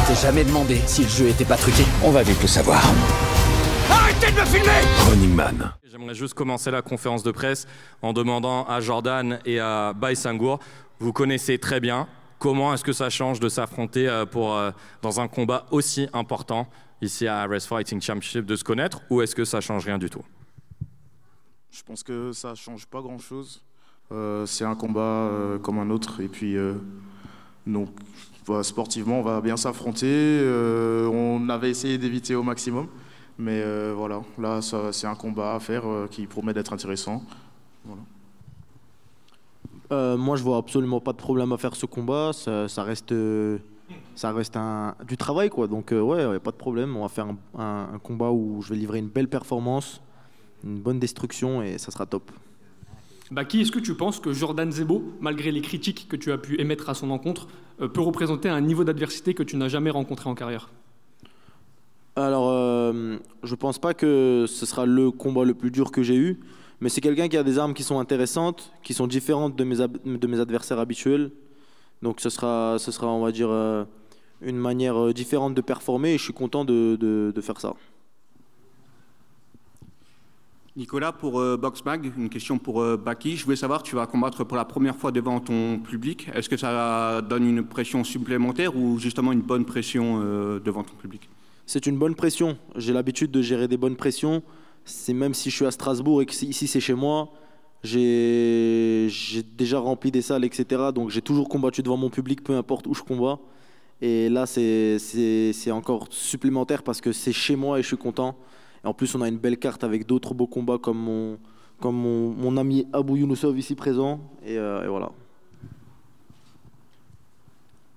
t'ai jamais demandé si le jeu était pas truqué. On va vite le savoir. Arrêtez de me filmer! Running Man. J'aimerais juste commencer la conférence de presse en demandant à Jordan et à Baïsangour, vous connaissez très bien, comment est-ce que ça change de s'affronter dans un combat aussi important ici à Arrest Fighting Championship, de se connaître, ou est-ce que ça change rien du tout? Je pense que ça change pas grand-chose. C'est un combat comme un autre, et puis donc sportivement on va bien s'affronter. On avait essayé d'éviter au maximum, mais voilà, là c'est un combat à faire qui promet d'être intéressant. Voilà. Moi, je vois absolument pas de problème à faire ce combat. Ça reste du travail, quoi. Donc, ouais, y a pas de problème. On va faire un combat où je vais livrer une belle performance, une bonne destruction, et ça sera top. Baki, est-ce que tu penses que Jordan Zebo, malgré les critiques que tu as pu émettre à son encontre, peut représenter un niveau d'adversité que tu n'as jamais rencontré en carrière? Alors, je pense pas que ce sera le combat le plus dur que j'ai eu, mais c'est quelqu'un qui a des armes qui sont intéressantes, qui sont différentes de mes adversaires habituels. Donc ce sera, on va dire, une manière différente de performer, et je suis content de faire ça. Nicolas, pour BoxMag, une question pour Baki. Je voulais savoir, tu vas combattre pour la première fois devant ton public. Est-ce que ça donne une pression supplémentaire ou justement une bonne pression devant ton public? C'est une bonne pression. J'ai l'habitude de gérer des bonnes pressions. C'est même si je suis à Strasbourg et que ici c'est chez moi, j'ai déjà rempli des salles, etc. Donc j'ai toujours combattu devant mon public, peu importe où je combats. Et là, c'est encore supplémentaire parce que c'est chez moi et je suis content. Et en plus, on a une belle carte avec d'autres beaux combats comme mon ami Abou Younousov ici présent. Et voilà.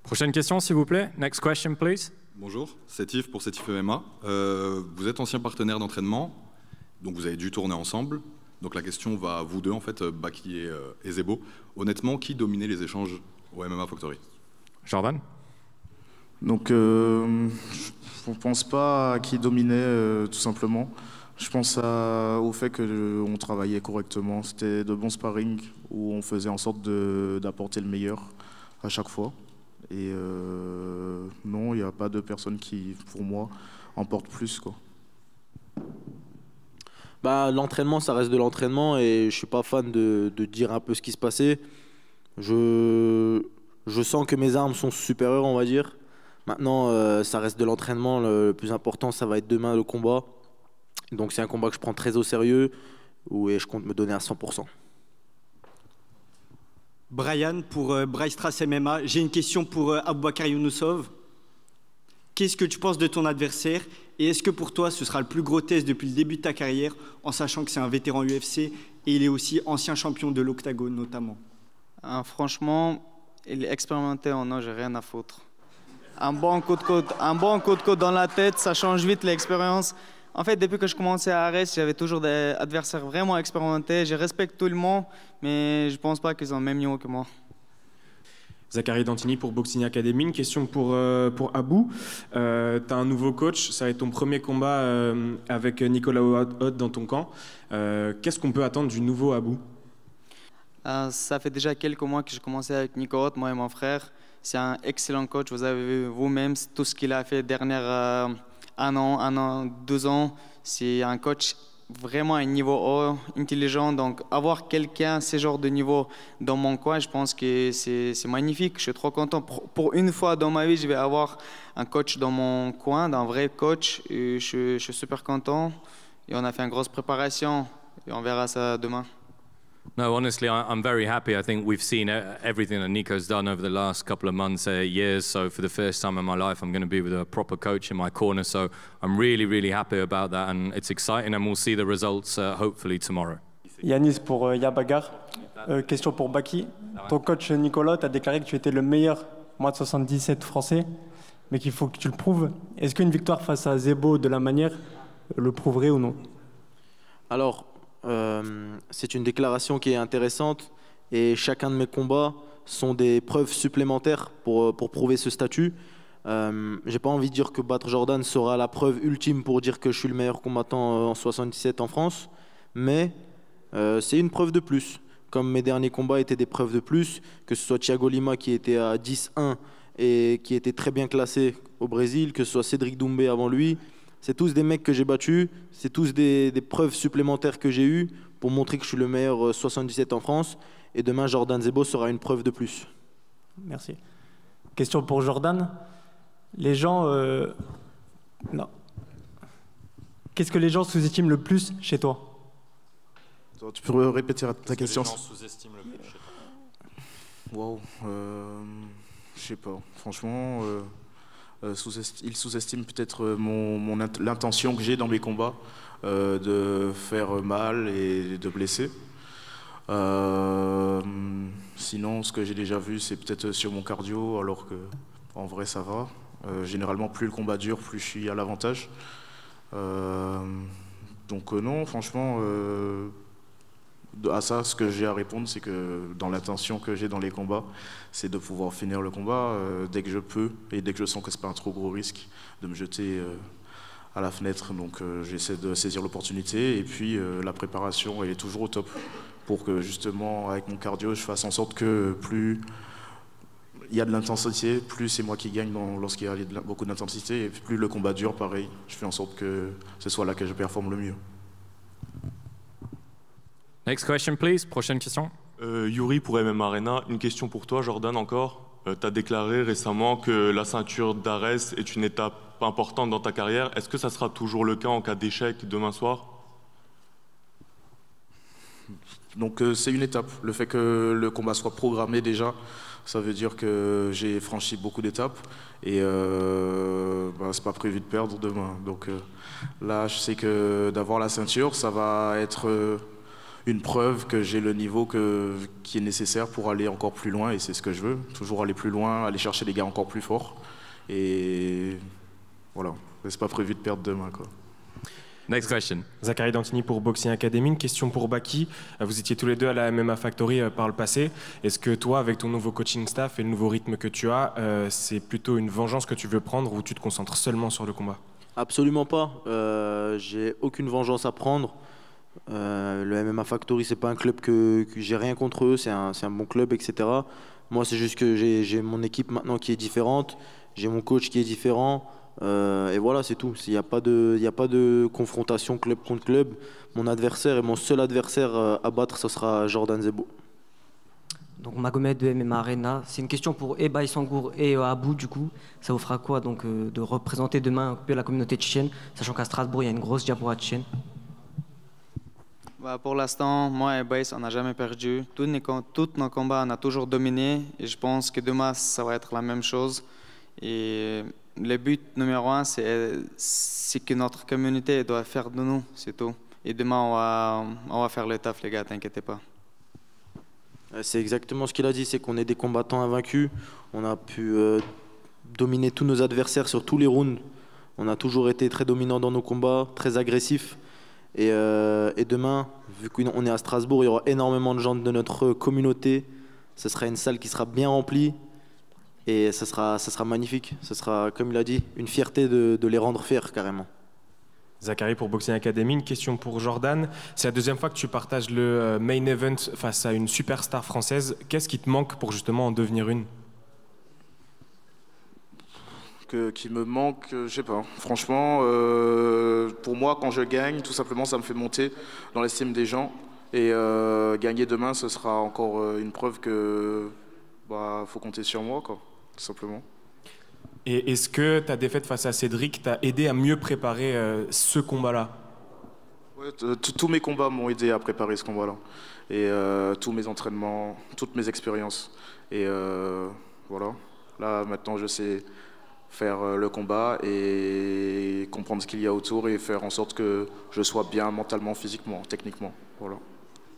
Prochaine question, s'il vous plaît. Next question, please. Bonjour, c'est Yves pour Sétif MMA. Vous êtes ancien partenaire d'entraînement, donc vous avez dû tourner ensemble. Donc la question va à vous deux, en fait, Baki et Zebo. Honnêtement, qui dominait les échanges au MMA Factory? Jordan? Donc je ne pense pas à qui dominait tout simplement. Je pense au fait qu'on travaillait correctement. C'était de bons sparring où on faisait en sorte d'apporter le meilleur à chaque fois. Et non, il n'y a pas de personne qui, pour moi, emporte plus, quoi. Bah, l'entraînement, ça reste de l'entraînement et je ne suis pas fan de dire un peu ce qui se passait. Je sens que mes armes sont supérieures, on va dire. Maintenant, ça reste de l'entraînement. Le plus important, ça va être demain, le combat. Donc c'est un combat que je prends très au sérieux et je compte me donner à 100%. Brian pour Bryce Strass MMA. J'ai une question pour Aboubakar Younousov. Qu'est-ce que tu penses de ton adversaire et est-ce que pour toi ce sera le plus gros test depuis le début de ta carrière, en sachant que c'est un vétéran UFC et il est aussi ancien champion de l'Octagone notamment? Franchement, il est expérimenté en non, j'ai rien à foutre. Un bon coup de côte dans la tête, ça change vite l'expérience. En fait, depuis que je commençais à Arrest, j'avais toujours des adversaires vraiment expérimentés. Je respecte tout le monde, mais je ne pense pas qu'ils ont le même niveau que moi. Zachary Dantini pour Boxing Academy. Une question pour Abou. Tu as un nouveau coach, ça va être ton premier combat avec Nicolas Haute dans ton camp. Qu'est-ce qu'on peut attendre du nouveau Abou? Ça fait déjà quelques mois que j'ai commencé avec Nico Haute, moi et mon frère. C'est un excellent coach, vous avez vu vous-même tout ce qu'il a fait dernière un an, 2 ans. C'est un coach vraiment à un niveau haut, intelligent. Donc avoir quelqu'un, ce genre de niveau dans mon coin, je pense que c'est magnifique. Je suis trop content. Pour une fois dans ma vie, je vais avoir un coach dans mon coin, un vrai coach. Et je suis super content. Et on a fait une grosse préparation. Et on verra ça demain. No, honestly, I'm very happy. I think we've seen everything that Nico's done over the last couple of months, years. So for the first time in my life, I'm going to be with a proper coach in my corner. So I'm really, really happy about that. And it's exciting. And we'll see the results hopefully tomorrow. Yanis pour Yabagar. Question pour Baki. Ton coach Nicolas t'a déclaré que tu étais le meilleur moins de 77 français, mais qu'il faut que tu le prouves. Est-ce qu'une victoire face à Zebo de la manière le prouverait ou non? Alors, c'est une déclaration qui est intéressante et chacun de mes combats sont des preuves supplémentaires pour prouver ce statut. J'ai pas envie de dire que battre Jordan sera la preuve ultime pour dire que je suis le meilleur combattant en 77 en France, mais c'est une preuve de plus. Comme mes derniers combats étaient des preuves de plus, que ce soit Thiago Lima qui était à 10-1 et qui étaient très bien classés au Brésil, que ce soit Cédric Doumbé avant lui. C'est tous des mecs que j'ai battus, c'est tous des preuves supplémentaires que j'ai eues pour montrer que je suis le meilleur 77 en France. Et demain, Jordan Zebo sera une preuve de plus. Merci. Question pour Jordan. Les gens... Non. Qu'est-ce que les gens sous-estiment le plus chez toi? Attends, tu peux répéter ta question? Les gens sous-estiment le plus chez toi. Wow. Je sais pas. Franchement, ils sous-estiment peut-être l'intention que j'ai dans mes combats de faire mal et de blesser. Sinon, ce que j'ai déjà vu, c'est peut-être sur mon cardio, alors que en vrai, ça va. Généralement, plus le combat dure, plus je suis à l'avantage. Donc non, franchement, à ça, ce que j'ai à répondre, c'est que dans l'intention que j'ai dans les combats, c'est de pouvoir finir le combat dès que je peux et dès que je sens que c'est pas un trop gros risque de me jeter à la fenêtre. Donc j'essaie de saisir l'opportunité et puis la préparation, elle est toujours au top pour que justement, avec mon cardio, je fasse en sorte que plus il y a de l'intensité, plus c'est moi qui gagne lorsqu'il y a beaucoup d'intensité, et plus le combat dure, pareil. Je fais en sorte que ce soit là que je performe le mieux. Next question, please. Prochaine question. Yuri pour MMA Arena. Une question pour toi, Jordan, encore. Tu as déclaré récemment que la ceinture d'Ares est une étape importante dans ta carrière. Est-ce que ça sera toujours le cas en cas d'échec demain soir? Donc c'est une étape. Le fait que le combat soit programmé déjà, ça veut dire que j'ai franchi beaucoup d'étapes et c'est pas prévu de perdre demain. Donc là, je sais que d'avoir la ceinture, ça va être une preuve que j'ai le niveau qui est nécessaire pour aller encore plus loin, et c'est ce que je veux. Toujours aller plus loin, aller chercher des gars encore plus forts. Et voilà, c'est pas prévu de perdre demain, quoi. Next question. Zachary Dantini pour Boxing Academy. Une question pour Baki. Vous étiez tous les deux à la MMA Factory par le passé. Est-ce que toi, avec ton nouveau coaching staff et le nouveau rythme que tu as, c'est plutôt une vengeance que tu veux prendre ou tu te concentres seulement sur le combat? Absolument pas. J'ai aucune vengeance à prendre. Le MMA Factory, c'est pas un club que j'ai rien contre eux. C'est un bon club, etc. Moi, c'est juste que j'ai mon équipe maintenant qui est différente. J'ai mon coach qui est différent. Et voilà, c'est tout. Il n'y a pas de confrontation club contre club. Mon adversaire et mon seul adversaire à battre, ce sera Jordan Zebo. Donc Magomed de MMA Arena. C'est une question pour Baye Sangour et Abou, du coup. Ça vous fera quoi donc, de représenter demain un peu la communauté tchétchène, sachant qu'à Strasbourg, il y a une grosse diaspora tchétchène? Pour l'instant, moi et Baye, on n'a jamais perdu. Tous nos combats, on a toujours dominé. Et je pense que demain, ça va être la même chose. Et le but numéro 1, c'est que notre communauté doit faire de nous, c'est tout. Et demain, on va faire le taf, les gars, t'inquiétez pas. C'est exactement ce qu'il a dit, c'est qu'on est des combattants invaincus. On a pu dominer tous nos adversaires sur tous les rounds. On a toujours été très dominants dans nos combats, très agressifs. Et demain, vu qu'on est à Strasbourg, il y aura énormément de gens de notre communauté. Ce sera une salle qui sera bien remplie. Et ça sera magnifique. Ce sera, comme il a dit, une fierté de les rendre fiers, carrément. Zachary pour Boxing Academy. Une question pour Jordan. C'est la deuxième fois que tu partages le main event face à une superstar française. Qu'est-ce qui te manque pour justement en devenir une? Qui me manque, je sais pas. Franchement, pour moi, quand je gagne, tout simplement, ça me fait monter dans l'estime des gens. Et gagner demain, ce sera encore une preuve que faut compter sur moi, quoi, tout simplement. Et est-ce que ta défaite face à Cédric t'a aidé à mieux préparer ce combat-là? Ouais, tous mes combats m'ont aidé à préparer ce combat-là. Et tous mes entraînements, toutes mes expériences. Et voilà. Là, maintenant, je sais faire le combat et comprendre ce qu'il y a autour et faire en sorte que je sois bien mentalement, physiquement, techniquement. Voilà.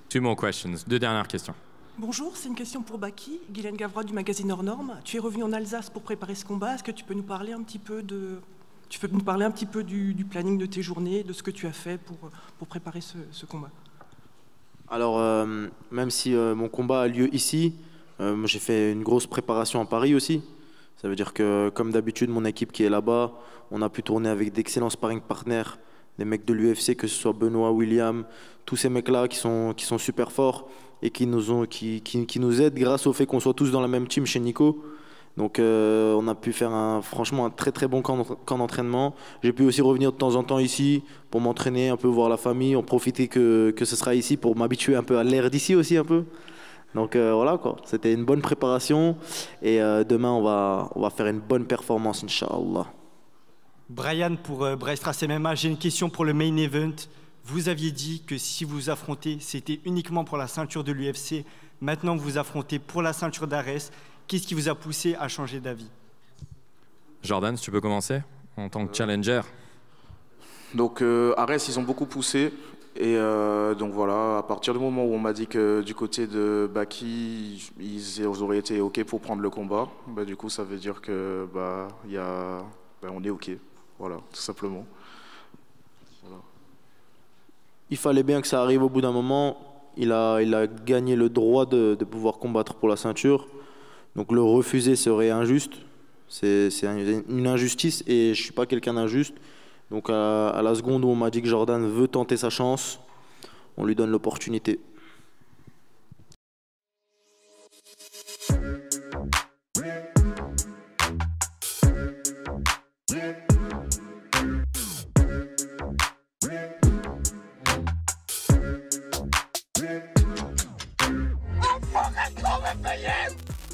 Two more questions. Deux dernières questions. Bonjour, c'est une question pour Baki, Guylaine Gavrois du magazine Hors Normes. Tu es revenu en Alsace pour préparer ce combat. Est-ce que tu peux nous parler un petit peu du planning de tes journées, de ce que tu as fait pour préparer ce combat? Alors, même si mon combat a lieu ici, j'ai fait une grosse préparation à Paris aussi. Ça veut dire que, comme d'habitude, mon équipe qui est là-bas, on a pu tourner avec d'excellents sparring partners, des mecs de l'UFC, que ce soit Benoît, William, tous ces mecs-là qui sont super forts et qui nous aident grâce au fait qu'on soit tous dans la même team chez Nico. Donc on a pu faire franchement un très très bon camp d'entraînement. J'ai pu aussi revenir de temps en temps ici pour m'entraîner, un peu voir la famille, en profiter que ce sera ici pour m'habituer un peu à l'air d'ici aussi un peu. Donc voilà quoi, c'était une bonne préparation et demain on va faire une bonne performance, Inch'Allah. Brian, pour Bryce Strass MMA, j'ai une question pour le main event. Vous aviez dit que si vous affrontez, c'était uniquement pour la ceinture de l'UFC. Maintenant, vous affrontez pour la ceinture d'Ares. Qu'est-ce qui vous a poussé à changer d'avis? Jordan, si tu peux commencer en tant que challenger. Donc Ares, ils ont beaucoup poussé. Et donc voilà, à partir du moment où on m'a dit que du côté de Baki, ils auraient été OK pour prendre le combat, bah, du coup ça veut dire que on est OK. Voilà, tout simplement. Voilà. Il fallait bien que ça arrive au bout d'un moment. Il a gagné le droit de pouvoir combattre pour la ceinture. Donc le refuser serait injuste. C'est une injustice et je ne suis pas quelqu'un d'injuste. Donc à la seconde où on m'a dit que Jordan veut tenter sa chance, on lui donne l'opportunité.